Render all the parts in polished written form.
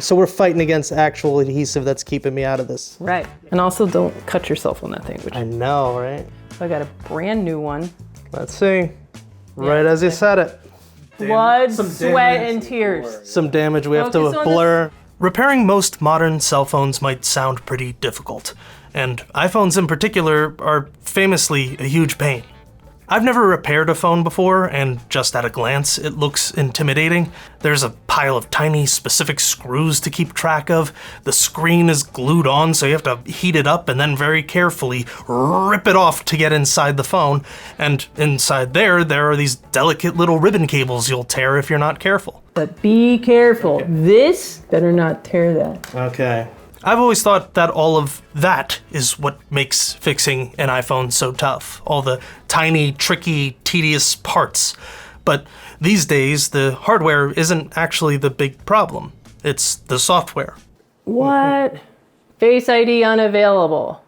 So we're fighting against actual adhesive that's keeping me out of this. Right. And also don't cut yourself on that thing. Which I know, right? I got a brand new one. Let's see. Right as you said it. Blood, sweat, and tears. Some damage we have to blur. Repairing most modern cell phones might sound pretty difficult, and iPhones in particular are famously a huge pain. I've never repaired a phone before, and just at a glance, it looks intimidating. There's a pile of tiny specific screws to keep track of. The screen is glued on, so you have to heat it up and then very carefully rip it off to get inside the phone. And inside there are these delicate little ribbon cables you'll tear if you're not careful. But be careful. This better not tear that. Okay. I've always thought that all of that is what makes fixing an iPhone so tough. All the tiny, tricky, tedious parts. But these days, the hardware isn't actually the big problem. It's the software. What? Face ID unavailable.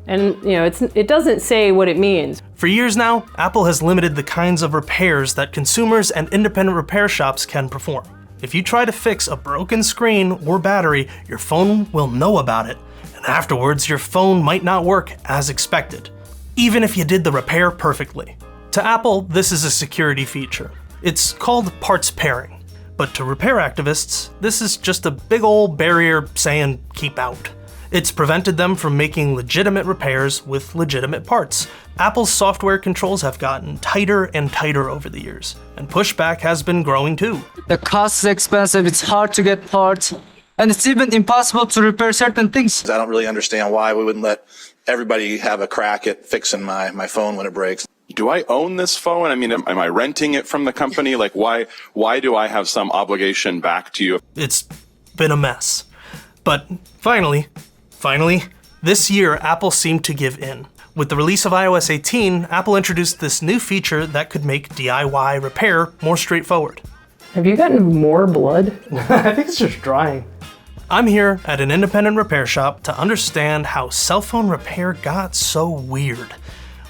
And, it doesn't say what it means. For years now, Apple has limited the kinds of repairs that consumers and independent repair shops can perform. If you try to fix a broken screen or battery, your phone will know about it, and afterwards your phone might not work as expected, even if you did the repair perfectly. To Apple, this is a security feature. It's called parts pairing, but to repair activists, this is just a big old barrier saying keep out. It's prevented them from making legitimate repairs with legitimate parts. Apple's software controls have gotten tighter and tighter over the years, and pushback has been growing too. The cost is expensive, it's hard to get parts, and it's even impossible to repair certain things. I don't really understand why we wouldn't let everybody have a crack at fixing my phone when it breaks. Do I own this phone? I mean, am I renting it from the company? Like, why do I have some obligation back to you? It's been a mess. But finally, this year, Apple seemed to give in. With the release of iOS 18, Apple introduced this new feature that could make DIY repair more straightforward. Have you gotten more blood? I think it's just drying. I'm here at an independent repair shop to understand how cell phone repair got so weird.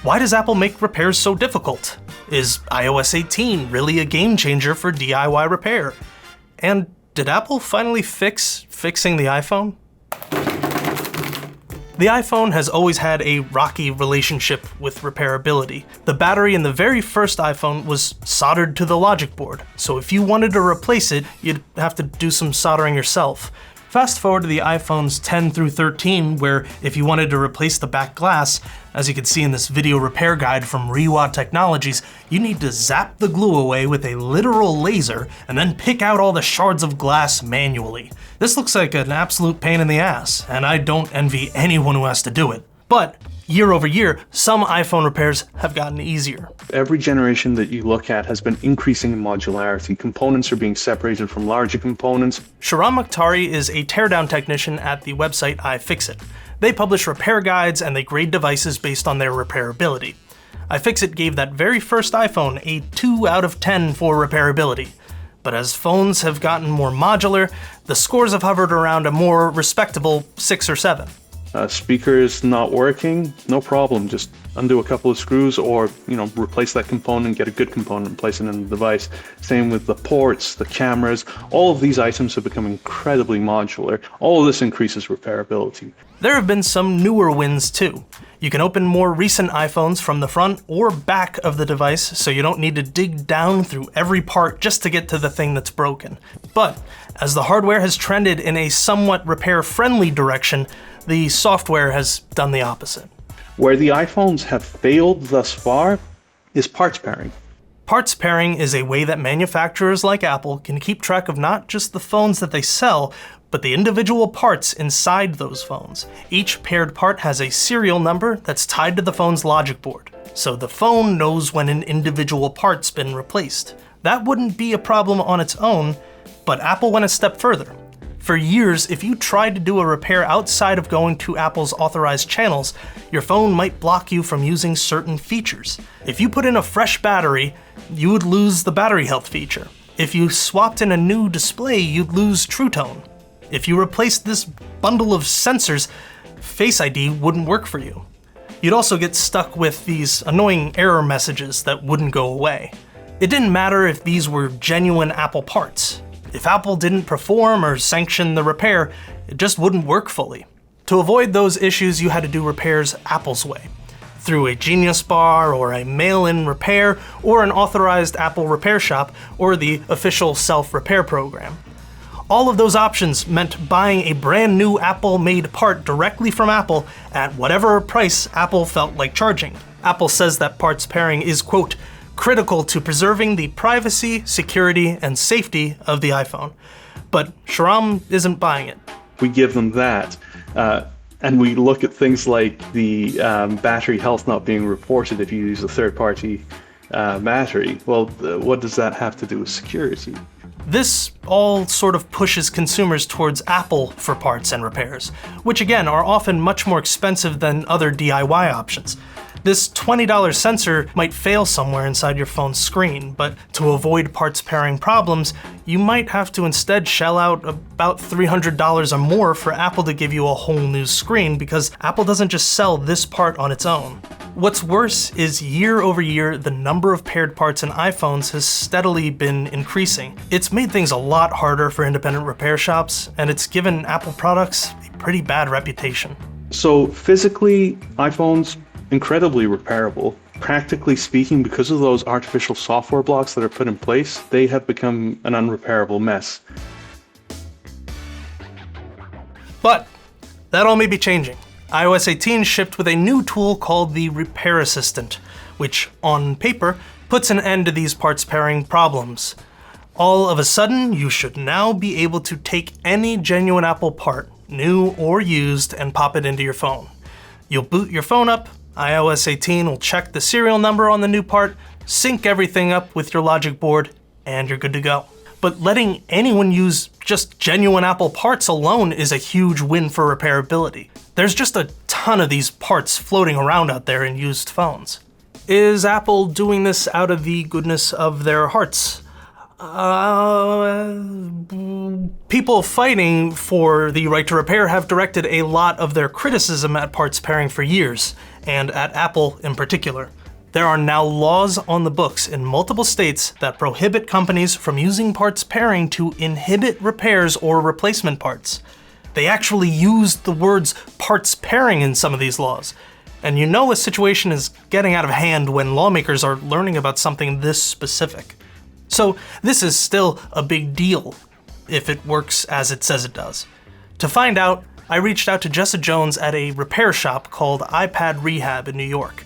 Why does Apple make repairs so difficult? Is iOS 18 really a game changer for DIY repair? And did Apple finally fixing the iPhone? The iPhone has always had a rocky relationship with repairability. The battery in the very first iPhone was soldered to the logic board, so if you wanted to replace it, you'd have to do some soldering yourself. Fast forward to the iPhones 10 through 13, where if you wanted to replace the back glass, as you can see in this video repair guide from Rehab Technologies, you need to zap the glue away with a literal laser and then pick out all the shards of glass manually. This looks like an absolute pain in the ass, and I don't envy anyone who has to do it. But year over year, some iPhone repairs have gotten easier. Every generation that you look at has been increasing in modularity. Components are being separated from larger components. Shahram Mokhtari is a teardown technician at the website iFixit. They publish repair guides and they grade devices based on their repairability. iFixit gave that very first iPhone a 2 out of 10 for repairability. But as phones have gotten more modular, the scores have hovered around a more respectable 6 or 7. Speaker is not working, no problem. Just undo a couple of screws or, replace that component, get a good component and place it in the device. Same with the ports, the cameras. All of these items have become incredibly modular. All of this increases repairability. There have been some newer wins too. You can open more recent iPhones from the front or back of the device, so you don't need to dig down through every part just to get to the thing that's broken. But as the hardware has trended in a somewhat repair-friendly direction, the software has done the opposite. Where the iPhones have failed thus far is parts pairing. Parts pairing is a way that manufacturers like Apple can keep track of not just the phones that they sell, but the individual parts inside those phones. Each paired part has a serial number that's tied to the phone's logic board, so the phone knows when an individual part's been replaced. That wouldn't be a problem on its own, but Apple went a step further. For years, if you tried to do a repair outside of going to Apple's authorized channels, your phone might block you from using certain features. If you put in a fresh battery, you would lose the battery health feature. If you swapped in a new display, you'd lose True Tone. If you replaced this bundle of sensors, Face ID wouldn't work for you. You'd also get stuck with these annoying error messages that wouldn't go away. It didn't matter if these were genuine Apple parts. If Apple didn't perform or sanction the repair, it just wouldn't work fully. To avoid those issues, you had to do repairs Apple's way, through a Genius Bar or a mail-in repair or an authorized Apple repair shop or the official self-repair program. All of those options meant buying a brand new Apple-made part directly from Apple at whatever price Apple felt like charging. Apple says that parts pairing is, quote, critical to preserving the privacy, security, and safety of the iPhone. But Shahram isn't buying it. We give them that, and we look at things like the battery health not being reported if you use a third-party battery. Well, what does that have to do with security? This all sort of pushes consumers towards Apple for parts and repairs, which again are often much more expensive than other DIY options. This $20 sensor might fail somewhere inside your phone's screen, but to avoid parts pairing problems, you might have to instead shell out about $300 or more for Apple to give you a whole new screen, because Apple doesn't just sell this part on its own. What's worse is year over year, the number of paired parts in iPhones has steadily been increasing. It's made things a lot harder for independent repair shops, and it's given Apple products a pretty bad reputation. So physically, iPhones, incredibly repairable. Practically speaking, because of those artificial software blocks that are put in place, they have become an unrepairable mess. But that all may be changing. iOS 18 shipped with a new tool called the Repair Assistant, which, on paper, puts an end to these parts pairing problems. All of a sudden, you should now be able to take any genuine Apple part, new or used, and pop it into your phone. You'll boot your phone up, iOS 18 will check the serial number on the new part, sync everything up with your logic board, and you're good to go. But letting anyone use just genuine Apple parts alone is a huge win for repairability. There's just a ton of these parts floating around out there in used phones. Is Apple doing this out of the goodness of their hearts? People fighting for the right to repair have directed a lot of their criticism at parts pairing for years, and at Apple in particular. There are now laws on the books in multiple states that prohibit companies from using parts pairing to inhibit repairs or replacement parts. They actually use the words parts pairing in some of these laws. And you know a situation is getting out of hand when lawmakers are learning about something this specific. So this is still a big deal, if it works as it says it does. To find out, I reached out to Jessa Jones at a repair shop called iPad Rehab in New York.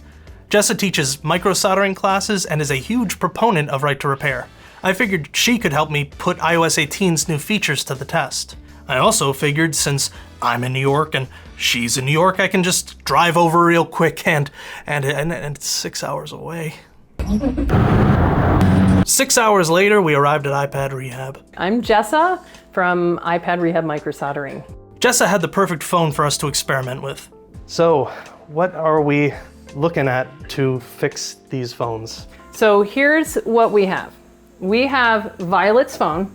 Jessa teaches micro-soldering classes and is a huge proponent of right to repair. I figured she could help me put iOS 18's new features to the test. I also figured since I'm in New York and she's in New York, I can just drive over real quick and it's 6 hours away. 6 hours later, we arrived at iPad Rehab. I'm Jessa from iPad Rehab Microsoldering. Jessa had the perfect phone for us to experiment with. So, what are we looking at to fix these phones? So here's what we have. We have Violet's phone.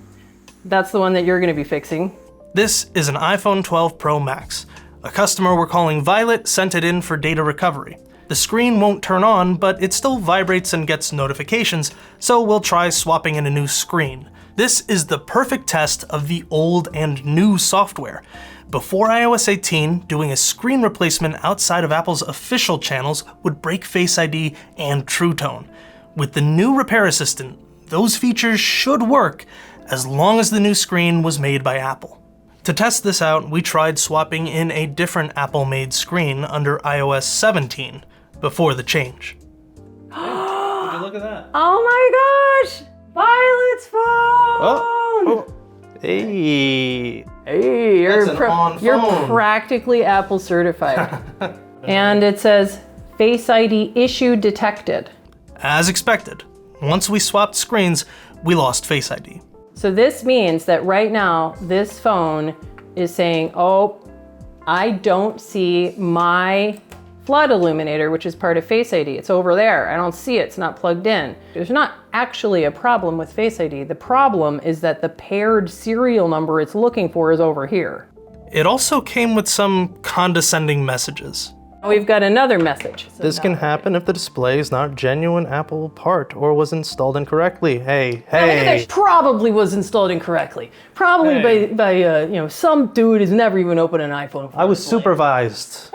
That's the one that you're going to be fixing. This is an iPhone 12 Pro Max. A customer we're calling Violet sent it in for data recovery. The screen won't turn on, but it still vibrates and gets notifications, so we'll try swapping in a new screen. This is the perfect test of the old and new software. Before iOS 18, doing a screen replacement outside of Apple's official channels would break Face ID and True Tone. With the new Repair Assistant, those features should work as long as the new screen was made by Apple. To test this out, we tried swapping in a different Apple-made screen under iOS 17 before the change. Would you look at that? Oh my gosh! Violet's phone! Oh. Hey. Hey, That's an you're phone. practically Apple certified. And it says Face ID issue detected. As expected, once we swapped screens, we lost Face ID. So this means that right now, this phone is saying, oh, I don't see my flood illuminator, which is part of Face ID. It's over there. I don't see it. It's not plugged in. There's not actually a problem with Face ID. The problem is that the paired serial number it's looking for is over here. It also came with some condescending messages. We've got another message. This can happen if the display is not a genuine Apple part or was installed incorrectly. Hey. Probably was installed incorrectly. Probably by some dude who's never even opened an iPhone. I was supervised.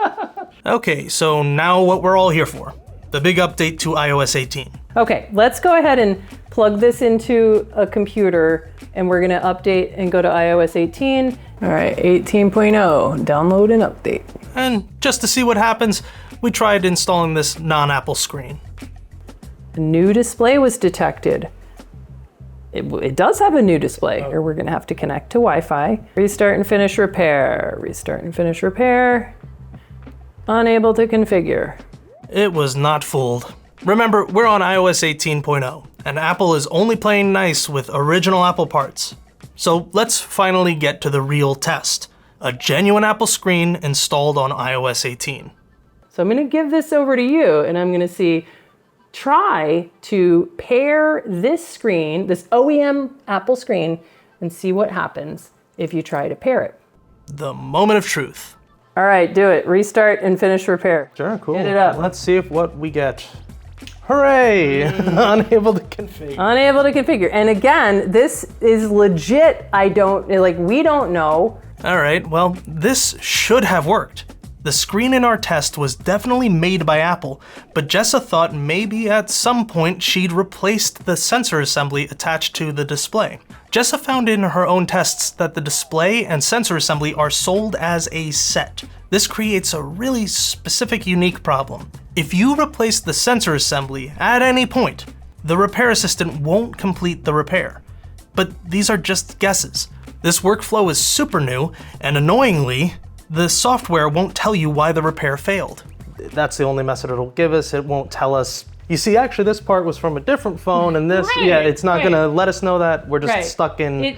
Okay, so now what we're all here for. The big update to iOS 18. Okay, let's go ahead and plug this into a computer and we're gonna update and go to iOS 18. All right, 18.0, download and update. And just to see what happens, we tried installing this non-Apple screen. A new display was detected. It does have a new display. Here we're gonna have to connect to Wi-Fi. Restart and finish repair. Restart and finish repair. Unable to configure. It was not fooled. Remember, we're on iOS 18.0, and Apple is only playing nice with original Apple parts. So let's finally get to the real test. A genuine Apple screen installed on iOS 18. So I'm gonna give this over to you and I'm gonna see, try to pair this screen, this OEM Apple screen, and see what happens if you try to pair it. The moment of truth. All right, do it. Restart and finish repair. Sure, cool. Get it up. Let's see what we get. Hooray! Unable to configure. Unable to configure. And again, this is legit. We don't know. All right, well, this should have worked. The screen in our test was definitely made by Apple, but Jessa thought maybe at some point she'd replaced the sensor assembly attached to the display. Jessa found in her own tests that the display and sensor assembly are sold as a set. This creates a really specific, unique problem. If you replace the sensor assembly at any point, the repair assistant won't complete the repair. But these are just guesses. This workflow is super new, and annoyingly, the software won't tell you why the repair failed. That's the only message it'll give us. It won't tell us, you see, actually this part was from a different phone and this, it's not gonna let us know that. We're just stuck in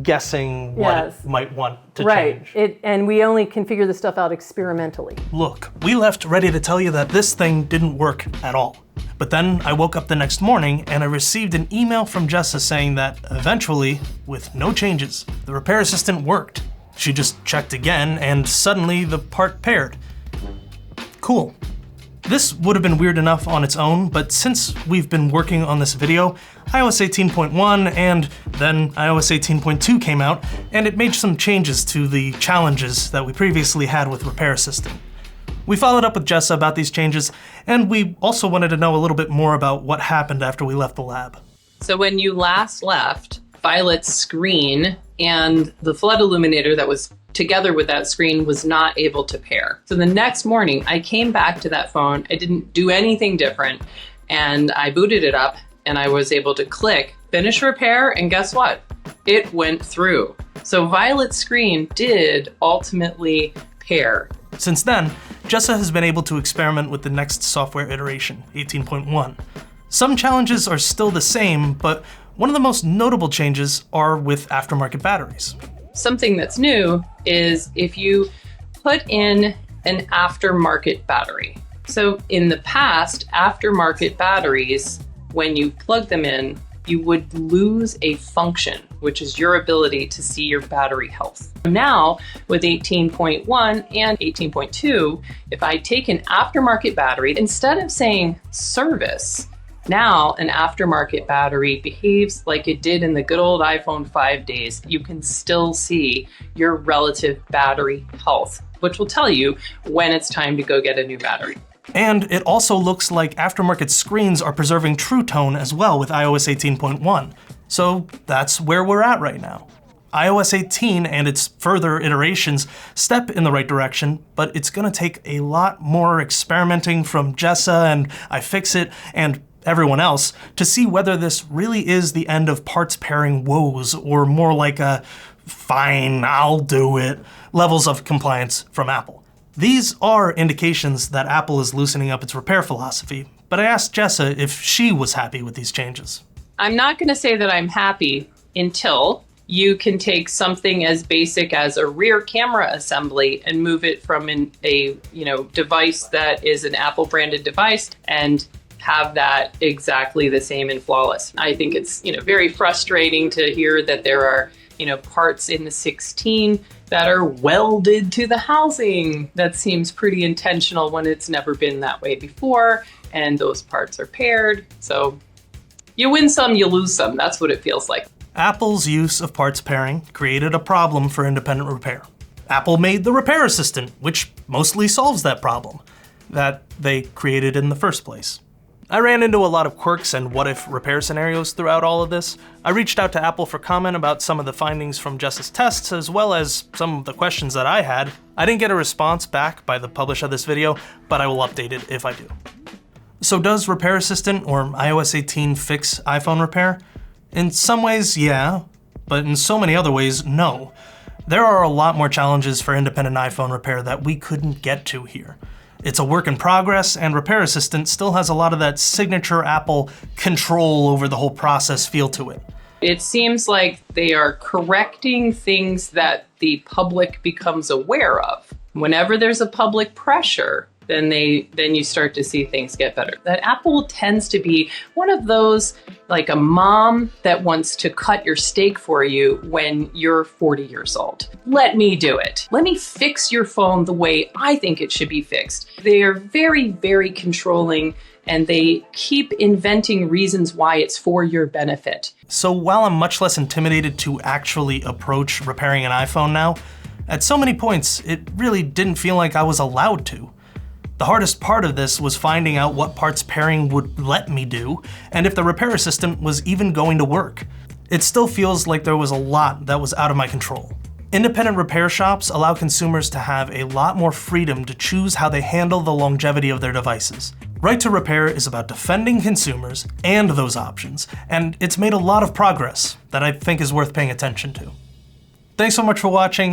guessing what it might want to change. And we only can figure this stuff out experimentally. Look, we left ready to tell you that this thing didn't work at all. But then I woke up the next morning and I received an email from Jessa saying that eventually, with no changes, the repair assistant worked. She just checked again and suddenly the part paired. Cool. This would have been weird enough on its own, but since we've been working on this video, iOS 18.1 and then iOS 18.2 came out, and it made some changes to the challenges that we previously had with Repair Assistant. We followed up with Jessa about these changes, and we also wanted to know a little bit more about what happened after we left the lab. So when you last left, Violet's screen and the flood illuminator that was together with that screen was not able to pair. So the next morning, I came back to that phone. I didn't do anything different, and I booted it up, and I was able to click finish repair, and guess what? It went through. So Violet's screen did ultimately pair. Since then, Jessa has been able to experiment with the next software iteration, 18.1. Some challenges are still the same, but one of the most notable changes are with aftermarket batteries. Something that's new is if you put in an aftermarket battery. So in the past, aftermarket batteries, when you plug them in, you would lose a function, which is your ability to see your battery health. Now, with 18.1 and 18.2, if I take an aftermarket battery, instead of saying service, now an aftermarket battery behaves like it did in the good old iPhone 5 days. You can still see your relative battery health, which will tell you when it's time to go get a new battery. And it also looks like aftermarket screens are preserving True Tone as well with iOS 18.1. So that's where we're at right now. iOS 18 and its further iterations step in the right direction, but it's gonna take a lot more experimenting from Jessa and iFixit and everyone else to see whether this really is the end of parts pairing woes or more like a fine, I'll do it levels of compliance from Apple. These are indications that Apple is loosening up its repair philosophy, but I asked Jessa if she was happy with these changes. I'm not going to say that I'm happy until you can take something as basic as a rear camera assembly and move it from a device that is an Apple branded device and have that exactly the same and flawless. I think it's very frustrating to hear that there are parts in the 16 that are welded to the housing. That seems pretty intentional when it's never been that way before, and those parts are paired. So you win some, you lose some. That's what it feels like. Apple's use of parts pairing created a problem for independent repair. Apple made the Repair Assistant, which mostly solves that problem that they created in the first place. I ran into a lot of quirks and what-if repair scenarios throughout all of this. I reached out to Apple for comment about some of the findings from Jessa's tests, as well as some of the questions that I had. I didn't get a response back by the publish of this video, but I will update it if I do. So does Repair Assistant or iOS 18 fix iPhone repair? In some ways, yeah, but in so many other ways, no. There are a lot more challenges for independent iPhone repair that we couldn't get to here. It's a work in progress, and Repair Assistant still has a lot of that signature Apple control over the whole process feel to it. It seems like they are correcting things that the public becomes aware of. Whenever there's a public pressure, then you start to see things get better. That Apple tends to be one of those, like a mom that wants to cut your steak for you when you're 40 years old. Let me do it. Let me fix your phone the way I think it should be fixed. They are very, very controlling, and they keep inventing reasons why it's for your benefit. So while I'm much less intimidated to actually approach repairing an iPhone now, at so many points, it really didn't feel like I was allowed to. The hardest part of this was finding out what parts pairing would let me do, and if the Repair Assistant was even going to work. It still feels like there was a lot that was out of my control. Independent repair shops allow consumers to have a lot more freedom to choose how they handle the longevity of their devices. Right to Repair is about defending consumers and those options, and it's made a lot of progress that I think is worth paying attention to. Thanks so much for watching.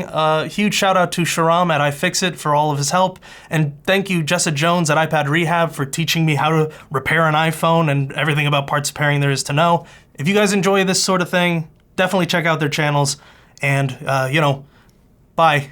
Huge shout out to Shahram at iFixit for all of his help. And thank you Jessa Jones at iPad Rehab for teaching me how to repair an iPhone and everything about parts pairing there is to know. If you guys enjoy this sort of thing, definitely check out their channels. And, bye.